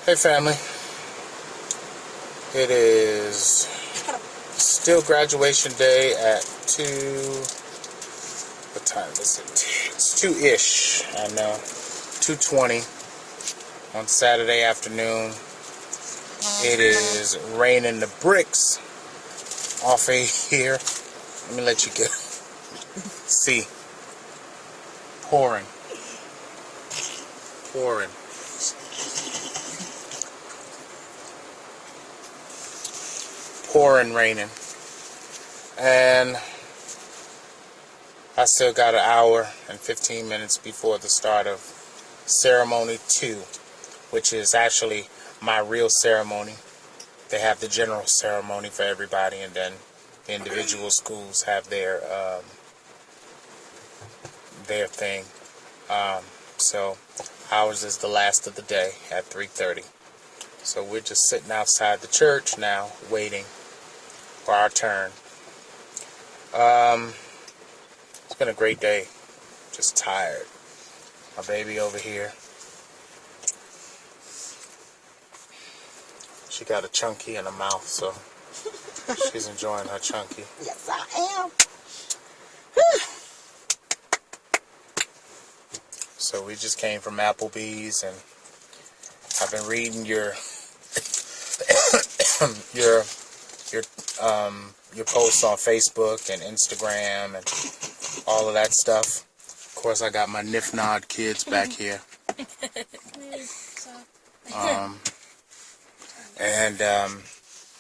Hey family, it is still graduation day at 2, what time is it? It's 2-ish, I know, 2:20 on Saturday afternoon. It is raining the bricks off of here. Let me let you get, see, pouring. Pouring raining, and I still got an hour and 15 minutes before the start of ceremony 2, which is actually my real ceremony. They have the general ceremony for everybody, and then the individual schools have their thing. So ours is the last of the day at 3:30. So we're just sitting outside the church now, waiting for our turn. It's been a great day. Just tired. My baby over here, she got a chunky in her mouth, so she's enjoying her chunky. Yes, I am. So we just came from Applebee's, and I've been reading your posts on Facebook and Instagram and all of that stuff. Of course, I got my Nifnod kids back here.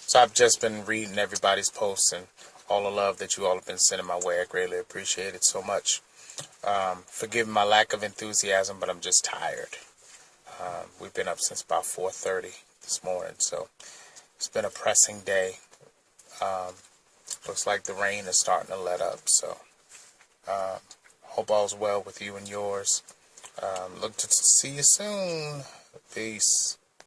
So I've just been reading everybody's posts and all the love that you all have been sending my way. I greatly appreciate it so much. Forgive my lack of enthusiasm, but I'm just tired. We've been up since about 4:30 this morning, so it's been a pressing day. Looks like the rain is starting to let up, so hope all's well with you and yours. Look to see you soon. Peace.